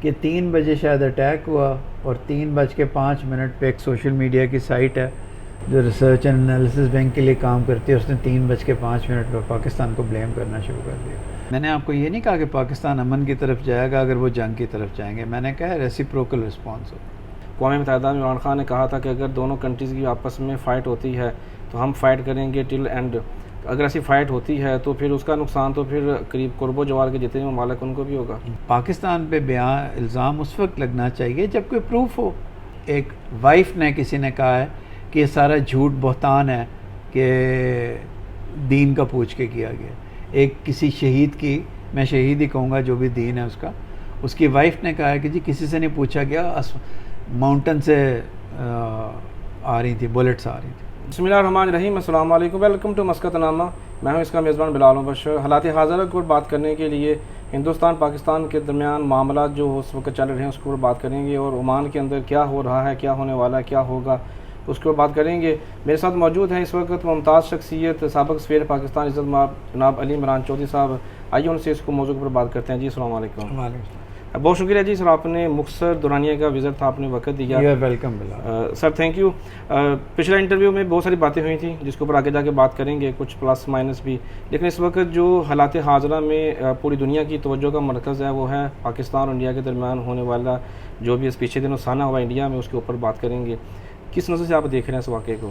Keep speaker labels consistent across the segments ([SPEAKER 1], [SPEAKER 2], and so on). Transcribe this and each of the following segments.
[SPEAKER 1] کہ 3 بجے شاید اٹیک ہوا اور 3:05 پہ ایک سوشل میڈیا کی سائٹ ہے جو ریسرچ اینڈ انالیسس بینک کے لیے کام کرتی ہے، اس نے 3:05 پہ پاکستان کو بلیم کرنا شروع کر دیا۔ میں نے آپ کو یہ نہیں کہا کہ پاکستان امن کی طرف جائے گا اگر وہ جنگ کی طرف جائیں گے، میں نے کہا ریسیپروکل رسپانس ہو۔
[SPEAKER 2] اقوام متحدہ میں عمران خان نے کہا تھا کہ اگر دونوں کنٹریز کی آپس میں فائٹ ہوتی ہے تو ہم فائٹ کریں گے ٹل اینڈ، اگر ایسی فائٹ ہوتی ہے تو پھر اس کا نقصان تو پھر قریب قرب و جوار کے جتنے ممالک ان کو بھی ہوگا۔
[SPEAKER 1] پاکستان پہ الزام اس وقت لگنا چاہیے جب کوئی پروف ہو۔ ایک وائف نے کسی نے کہا ہے کہ یہ سارا جھوٹ بہتان ہے کہ دین کا پوچھ کے کیا گیا۔ ایک کسی شہید کی، میں شہید ہی کہوں گا جو بھی دین ہے اس کی وائف نے کہا ہے کہ جی کسی سے نہیں پوچھا گیا، ماؤنٹین سے آ رہی تھی، بلٹس آ رہی تھی۔
[SPEAKER 2] بسم اللہ الرحمن الرحیم، السلام علیکم، ویلکم ٹو مسقط نامہ۔ میں ہوں اس کا میزبان بلال مبشر۔ حالات حاضرہ کو بات کرنے کے لیے ہندوستان پاکستان کے درمیان معاملات جو اس وقت چل رہے ہیں اس کو بات کریں گے، اور عمان کے اندر کیا ہو رہا ہے، کیا ہونے والا ہے، کیا ہوگا، اس کو بات کریں گے۔ میرے ساتھ موجود ہیں اس وقت ممتاز شخصیت سابق سفیر پاکستان عزت مآب جناب علی عمران چودھری صاحب۔ آئیے ان سے اس کو موضوع پر بات کرتے ہیں۔ جی السلام علیکم۔ بہت شکریہ جی سر، آپ نے مختصر دورانیہ کا وزٹ تھا، آپ نے وقت دیا۔
[SPEAKER 1] Welcome Bilal
[SPEAKER 2] sir, thank you. پچھلا انٹرویو میں بہت ساری باتیں ہوئی تھیں جس کے اوپر آگے جا کے بات کریں گے، کچھ پلس مائنس بھی، لیکن اس وقت جو حالات حاضرہ میں پوری دنیا کی توجہ کا مرکز ہے وہ ہے پاکستان اور انڈیا کے درمیان ہونے والا جو بھی اس پیچھے دنوں سانحہ ہوا انڈیا میں، اس کے اوپر بات کریں گے۔ کس نظر سے آپ دیکھ رہے ہیں اس واقعے کو؟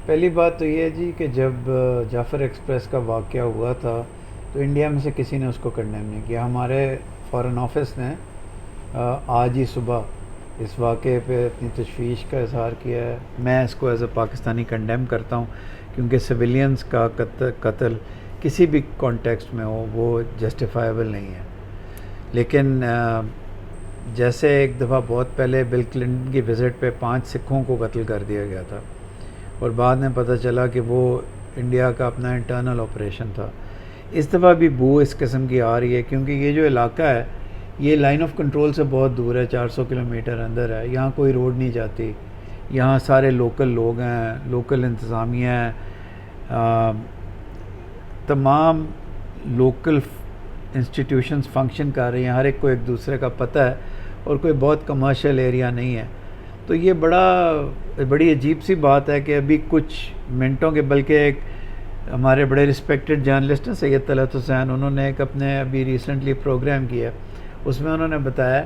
[SPEAKER 1] پہلی بات تو یہ ہے جی کہ جب جعفر ایکسپریس کا واقعہ ہوا تھا تو انڈیا میں سے کسی نے اس کو کنڈیم نہیں کیا۔ ہمارے فارن آفس نے آج ہی صبح اس واقعے پہ اپنی تشویش کا اظہار کیا ہے۔ میں اس کو ایز اے پاکستانی کنڈیم کرتا ہوں کیونکہ سویلینز کا قتل کسی بھی کانٹیکسٹ میں ہو وہ جسٹیفائیبل نہیں ہے۔ لیکن جیسے ایک دفعہ بہت پہلے بل کلنٹن کی وزٹ پہ 5 سکھوں کو قتل کر دیا گیا تھا اور بعد میں پتہ چلا کہ وہ انڈیا کا اپنا انٹرنل آپریشن تھا، اس دفعہ بھی بو اس قسم کی آ رہی ہے کیونکہ یہ جو علاقہ ہے یہ لائن آف کنٹرول سے بہت دور ہے، 400 کلومیٹر اندر ہے، یہاں کوئی روڈ نہیں جاتی، یہاں سارے لوکل لوگ ہیں، لوکل انتظامیہ ہیں، تمام لوکل انسٹیٹیوشنز فنکشن کر رہی ہیں، ہر ایک کو ایک دوسرے کا پتہ ہے اور کوئی بہت کمرشل ایریا نہیں ہے۔ تو یہ بڑی عجیب سی بات ہے کہ ابھی کچھ منٹوں کے، بلکہ ایک ہمارے بڑے رسپیکٹڈ جرنلسٹ ہیں سید طلعت حسین، انہوں نے ایک اپنے ابھی ریسنٹلی پروگرام کیا، اس میں انہوں نے بتایا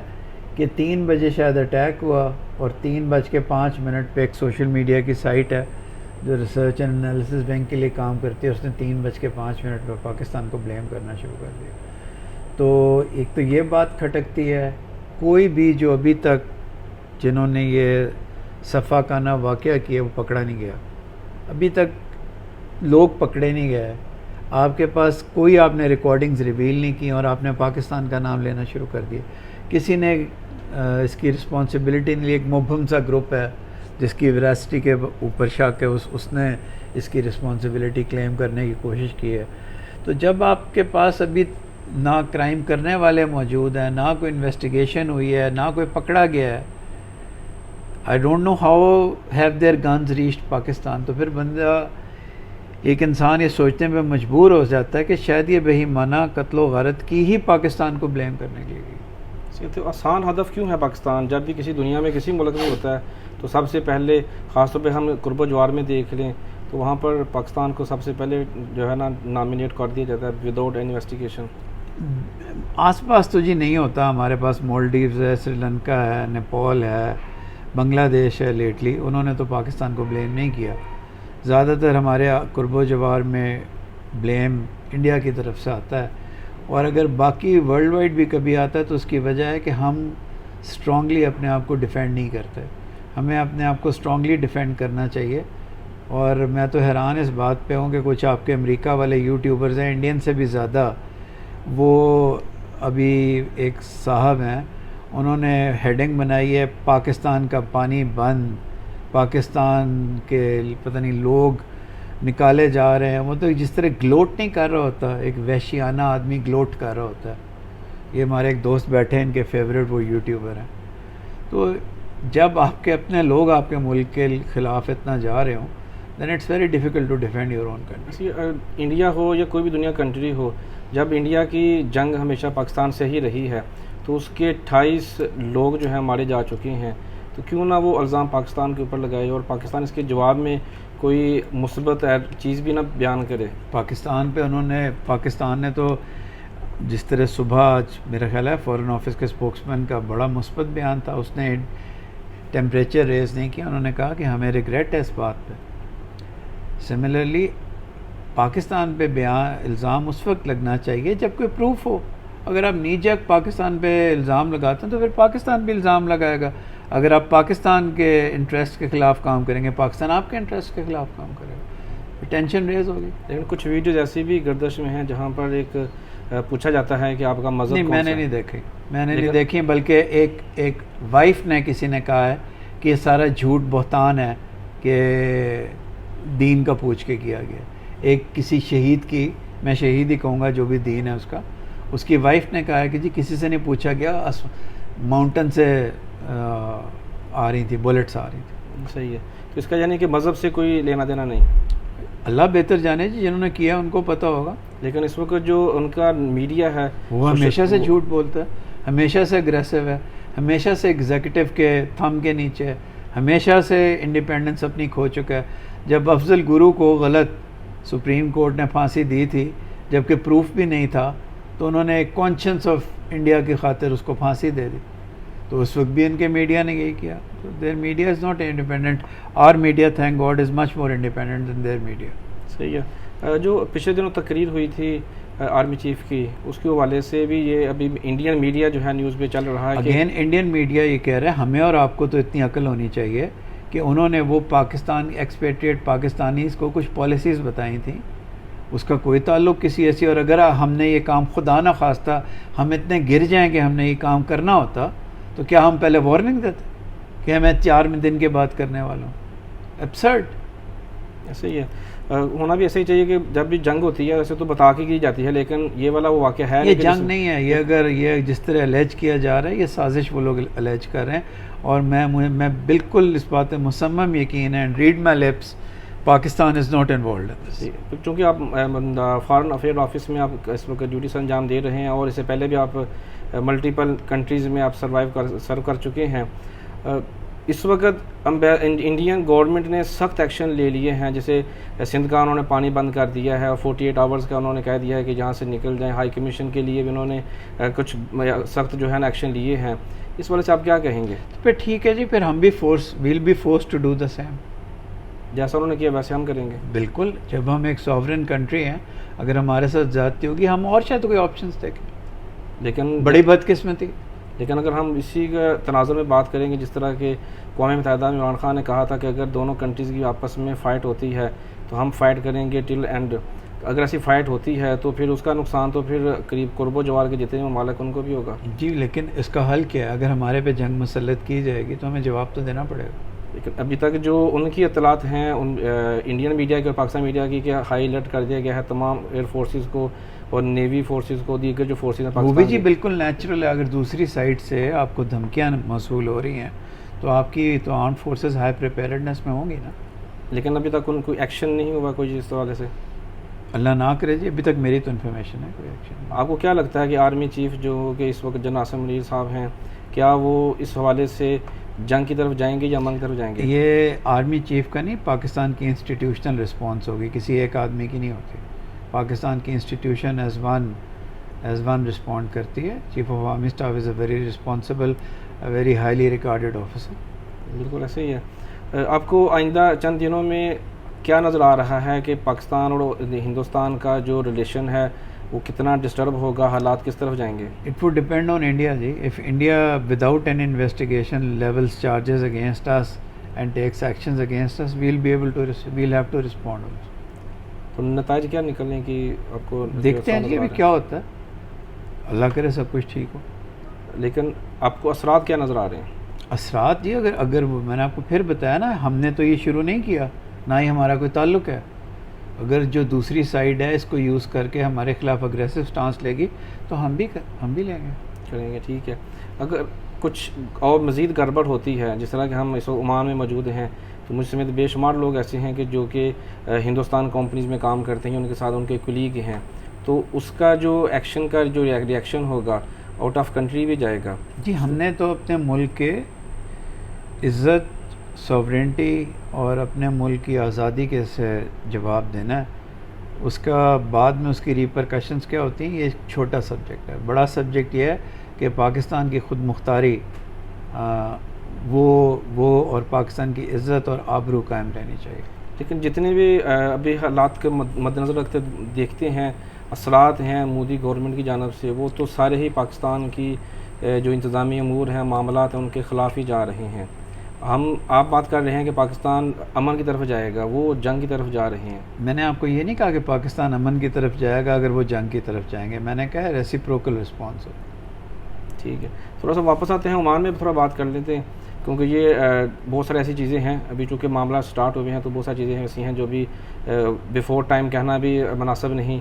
[SPEAKER 1] کہ 3 بجے شاید اٹیک ہوا اور 3:05 پہ ایک سوشل میڈیا کی سائٹ ہے جو ریسرچ اینڈ انالیسس بینک کے لیے کام کرتی ہے، اس نے 3:05 پہ پاکستان کو بلیم کرنا شروع کر دیا۔ تو ایک تو یہ بات کھٹکتی ہے، کوئی بھی جو ابھی تک جنہوں نے یہ صفا کانہ واقعہ کیا وہ پکڑا نہیں گیا، ابھی تک لوگ پکڑے نہیں گئے۔ آپ کے پاس کوئی، آپ نے ریکارڈنگز ریویل نہیں کی اور آپ نے پاکستان کا نام لینا شروع کر دیا۔ کسی نے اس کی رسپانسبلٹی نہیں لی، ایک مبہم سا گروپ ہے جس کی ویراسٹی کے اوپر شک ہے، اس نے اس کی رسپانسبلٹی کلیم کرنے کی کوشش کی ہے۔ تو جب آپ کے پاس ابھی نہ کرائم کرنے والے موجود ہیں، نہ کوئی انویسٹیگیشن ہوئی ہے، نہ کوئی پکڑا گیا ہے، I don't know how have their guns reached Pakistan, تو پھر بندہ، ایک انسان یہ سوچنے میں مجبور ہو جاتا ہے کہ شاید یہ بے ایمانہ قتل و غارت کی ہی پاکستان کو بلیم کرنے کے لیے۔
[SPEAKER 2] تو آسان ہدف کیوں ہے پاکستان؟ جب بھی کسی دنیا میں کسی ملک میں ہوتا ہے تو سب سے پہلے، خاص طور پہ ہم قرب و جوار میں دیکھ لیں تو وہاں پر پاکستان کو سب سے پہلے جو ہے نا نامینیٹ کر دیا جاتا ہے وداؤٹ انویسٹیگیشن۔
[SPEAKER 1] آس پاس تو جی نہیں ہوتا، ہمارے پاس مالڈیوز ہے، سری لنکا ہے، نیپال ہے، بنگلہ دیش ہے، لیٹلی انہوں نے تو پاکستان کو بلیم نہیں کیا۔ زیادہ تر ہمارے قرب و جوار میں بلیم انڈیا کی طرف سے آتا ہے، اور اگر باقی ورلڈ وائڈ بھی کبھی آتا ہے تو اس کی وجہ ہے کہ ہم اسٹرانگلی اپنے آپ کو ڈیفینڈ نہیں کرتے۔ ہمیں اپنے آپ کو اسٹرانگلی ڈیفینڈ کرنا چاہیے، اور میں تو حیران اس بات پہ ہوں کہ کچھ آپ کے امریکہ والے یوٹیوبرز ہیں، انڈین سے بھی زیادہ، وہ ابھی ایک صاحب ہیں، انہوں نے ہیڈنگ بنائی ہے پاکستان کا پانی بند، پاکستان کے پتہ نہیں لوگ نکالے جا رہے ہیں، وہ تو جس طرح گلوٹ نہیں کر رہا ہوتا، ایک وحشیانہ آدمی گلوٹ کر رہا ہوتا ہے۔ یہ ہمارے ایک دوست بیٹھے ہیں، ان کے فیوریٹ وہ یوٹیوبر ہیں۔ تو جب آپ کے اپنے لوگ آپ کے ملک کے خلاف اتنا جا رہے ہوں then it's very difficult to defend your own country.
[SPEAKER 2] India ہو یا کوئی بھی دنیا کنٹری ہو، جب انڈیا کی جنگ ہمیشہ پاکستان سے ہی رہی ہے تو اس کے 28 لوگ جو ہیں مارے جا چکے ہیں، تو کیوں نہ وہ الزام پاکستان کے اوپر لگائے اور پاکستان اس کے جواب میں کوئی مثبت چیز بھی نہ بیان کرے.
[SPEAKER 1] پاکستان پہ پاکستان نے تو جس طرح صبح آج میرا خیال ہے فورن آفس کے اسپوکسمین کا بڑا مثبت بیان تھا، اس نے ٹیمپریچر ریز نہیں کیا، انہوں نے کہا کہ ہمیں ریگریٹ ہے اس بات پہ. سملرلی پاکستان پہ الزام اس وقت لگنا چاہیے جب کوئی پروف ہو. اگر آپ نیجک پاکستان پہ الزام لگاتے ہیں تو پھر پاکستان بھی الزام لگائے گا. اگر آپ پاکستان کے انٹرسٹ کے خلاف کام کریں گے، پاکستان آپ کے انٹرسٹ کے خلاف کام کرے گا، ٹینشن ریز ہوگی.
[SPEAKER 2] لیکن کچھ ویڈیوز ایسی بھی گردش میں ہیں جہاں پر ایک پوچھا جاتا ہے کہ آپ کا مذہب
[SPEAKER 1] نہیں، میں نے نہیں دیکھی بلکہ ایک وائف نے کسی نے کہا ہے کہ یہ سارا جھوٹ بہتان ہے کہ دین کا پوچھ کے کیا گیا. ایک کسی شہید کی، میں شہید ہی کہوں گا جو بھی دین ہے اس کی وائف نے کہا ہے کہ جی کسی سے نہیں پوچھا گیا، ماؤنٹن سے آ رہی تھی، بلٹس آ رہی تھی.
[SPEAKER 2] صحیح ہے. تو اس کا یعنی کہ مذہب سے کوئی لینا دینا نہیں.
[SPEAKER 1] اللہ بہتر جانے جی، جنہوں نے کیا ان کو پتہ ہوگا.
[SPEAKER 2] لیکن اس وقت جو ان کا میڈیا ہے
[SPEAKER 1] وہ ہمیشہ سے جھوٹ بولتا ہے، ہمیشہ سے اگریسو ہے، ہمیشہ سے ایگزیکٹو کے تھم کے نیچے ہے، ہمیشہ سے انڈیپینڈنس اپنی کھو چکا ہے. جب افضل گرو کو غلط سپریم کورٹ نے پھانسی دی تھی جبکہ پروف بھی نہیں تھا، تو انہوں نے کانشنس آف انڈیا کی خاطر اس کو پھانسی دے دی. تو اس وقت بھی ان کے میڈیا نے یہی کیا. There media is not independent. Our media thank God is much more independent than their media.
[SPEAKER 2] صحیح ہے. جو پچھلے دنوں تقریر ہوئی تھی آرمی چیف کی، اس کے حوالے سے بھی یہ ابھی انڈین میڈیا جو ہے نیوز پہ چل رہا ہے.
[SPEAKER 1] اگین انڈین میڈیا یہ کہہ رہا ہے، ہمیں اور آپ کو تو اتنی عقل ہونی چاہیے کہ انہوں نے وہ پاکستان ایکسپیٹریٹ پاکستانیز کو کچھ پالیسیز بتائی تھیں، اس کا کوئی تعلق کسی ایسی، اور اگر ہم نے یہ کام خدا نہ خواستہ ہم اتنے گر جائیں کہ ہم نے یہ کام کرنا ہوتا تو کیا ہم پہلے وارننگ دیتے کہ میں 4 دن کے بعد کرنے والا ہوں؟ ایبسرڈ.
[SPEAKER 2] ایسے ہی ہے، ہونا بھی ایسے ہی چاہیے کہ جب بھی جنگ ہوتی ہے ویسے تو بتا کے کی جاتی ہے، لیکن یہ والا وہ واقعہ ہے.
[SPEAKER 1] یہ جنگ نہیں ہے، یہ اگر یہ جس طرح الیج کیا جا رہا ہے، یہ سازش وہ لوگ الیج کر رہے ہیں. اور میں بالکل اس بات میں مصمم یقین ہے، read my lips, Pakistan is not involved in this.
[SPEAKER 2] چونکہ آپ فارن افیئر آفس میں آپ اس وقت ڈیوٹی سے انجام دے رہے ہیں اور اس سے پہلے بھی آپ ملٹیپل کنٹریز میں آپ سرو کر چکے ہیں. اس وقت انڈین گورنمنٹ نے سخت ایکشن لے لیے ہیں، جیسے سندھ کا انہوں نے پانی بند کر دیا ہے اور 48 آورز کا انہوں نے کہہ دیا ہے کہ جہاں سے نکل جائیں. ہائی کمیشن کے لیے بھی انہوں نے کچھ سخت جو ہے نا ایکشن لیے ہیں. اس والے سے آپ کیا کہیں گے؟
[SPEAKER 1] پھر ٹھیک ہے جی، پھر ہم بھی will be force to do the same.
[SPEAKER 2] جیسا انہوں نے کیا ویسے ہم کریں گے.
[SPEAKER 1] بالکل. جب ہم ایک سوورن کنٹری ہیں، اگر ہمارے ساتھ زیادتی ہوگی ہم اور شاید کوئی آپشنس دیکھیں. لیکن بڑی بدقسمتی.
[SPEAKER 2] لیکن اگر ہم اسی کا تناظر میں بات کریں گے، جس طرح کہ اقوام متحدہ میں عمران خان نے کہا تھا کہ اگر دونوں کنٹریز کی آپس میں فائٹ ہوتی ہے تو ہم فائٹ کریں گے ٹل اینڈ. اگر ایسی فائٹ ہوتی ہے تو پھر اس کا نقصان تو پھر قریب قرب و جوار کے جتنے ممالک ان کو بھی ہوگا.
[SPEAKER 1] جی، لیکن اس کا حل کیا ہے؟ اگر ہمارے پہ جنگ مسلط کی جائے گی تو ہمیں جواب تو دینا پڑے گا.
[SPEAKER 2] لیکن ابھی تک جو ان کی اطلاعات ہیں انڈین میڈیا کی اور پاکستان میڈیا کی، کہ ہائی الرٹ کر دیا گیا ہے تمام ایئر فورسز کو اور نیوی فورسز کو، دیگر جو فورسز ہیں
[SPEAKER 1] وہ بھی جی بالکل نیچرل ہے. اگر دوسری سائڈ سے آپ کو دھمکیاں موصول ہو رہی ہیں تو آپ کی تو آرمڈ فورسز ہائی پریپیئرڈنس میں ہوں گی نا.
[SPEAKER 2] لیکن ابھی تک ان کوئی ایکشن نہیں ہوا کوئی اس حوالے سے.
[SPEAKER 1] اللہ نہ کرے جی، ابھی تک میری تو انفارمیشن ہے کوئی ایکشن.
[SPEAKER 2] آپ کو کیا لگتا ہے کہ آرمی چیف جو کہ اس وقت جنرل عاصم منیر صاحب ہیں، کیا وہ اس حوالے سے جنگ کی طرف جائیں گے یا امن کی طرف جائیں گے؟
[SPEAKER 1] یہ آرمی چیف کا نہیں، پاکستان کی انسٹیٹیوشنل رسپانس ہوگی، کسی ایک آدمی کی نہیں ہوتی. پاکستان کی انسٹیٹیوشن ایز ون رسپونڈ کرتی ہے. Chief of army staff is a very responsible, very highly recorded officer.
[SPEAKER 2] بالکل ایسے ہی ہے. آپ کو آئندہ چند دنوں میں کیا نظر آ رہا ہے کہ پاکستان اور ہندوستان کا جو ریلیشن ہے وہ کتنا ڈسٹرب ہوگا، حالات کس طرف جائیں گے؟
[SPEAKER 1] It would depend on India G. If India without an investigation levels charges against us and takes actions against us, we'll have to respond.
[SPEAKER 2] تو نتائج کیا نکلنے کی آپ کو
[SPEAKER 1] دیکھتے ہیں جی ابھی کیا ہوتا ہے. اللہ کرے سب کچھ ٹھیک ہو.
[SPEAKER 2] لیکن آپ کو اثرات کیا نظر آ رہے ہیں؟
[SPEAKER 1] اثرات جی اگر میں نے آپ کو پھر بتایا نا، ہم نے تو یہ شروع نہیں کیا، نہ ہی ہمارا کوئی تعلق ہے. اگر جو دوسری سائڈ ہے اس کو یوز کر کے ہمارے خلاف اگریسو سٹانس لے گی تو ہم بھی لیں گے،
[SPEAKER 2] کریں گے. ٹھیک ہے. اگر کچھ اور مزید گڑبڑ ہوتی ہے، جس طرح کہ ہم اس وقت عمان میں موجود ہیں، تو مجھ سمیت بے شمار لوگ ایسے ہیں کہ جو کہ ہندوستان کمپنیز میں کام کرتے ہیں، ان کے ساتھ ان کے کلیگ ہیں، تو اس کا جو ایکشن کا جو ریئیکشن ہوگا آؤٹ آف کنٹری بھی جائے گا؟
[SPEAKER 1] جی ہم نے تو اپنے ملک کے عزت، سوورنٹی اور اپنے ملک کی آزادی کے سے جواب دینا ہے. اس کا بعد میں اس کی ریپرکشنز کیا ہوتی ہیں، یہ ایک چھوٹا سبجیکٹ ہے. بڑا سبجیکٹ یہ ہے کہ پاکستان کی خود مختاری وہ اور پاکستان کی عزت اور آبرو قائم رہنی چاہیے.
[SPEAKER 2] لیکن جتنے بھی ابھی حالات کے مد نظر رکھتے دیکھتے ہیں اثرات ہیں مودی گورنمنٹ کی جانب سے، وہ تو سارے ہی پاکستان کی جو انتظامی امور ہیں، معاملات ہیں، ان کے خلاف ہی جا رہے ہیں. آپ بات کر رہے ہیں کہ پاکستان امن کی طرف جائے گا، وہ جنگ کی طرف جا رہے ہیں.
[SPEAKER 1] میں نے آپ کو یہ نہیں کہا کہ پاکستان امن کی طرف جائے گا اگر وہ جنگ کی طرف جائیں گے، میں نے کہا ریسیپروکل رسپانس ہو.
[SPEAKER 2] ٹھیک ہے، تھوڑا سا واپس آتے ہیں عمان میں تھوڑا بات کر لیتے ہیں، کیونکہ یہ بہت ساری ایسی چیزیں ہیں ابھی چونکہ معاملہ سٹارٹ ہوئے ہیں تو بہت ساری چیزیں ایسی ہیں جو بھی بیفور ٹائم کہنا بھی مناسب نہیں.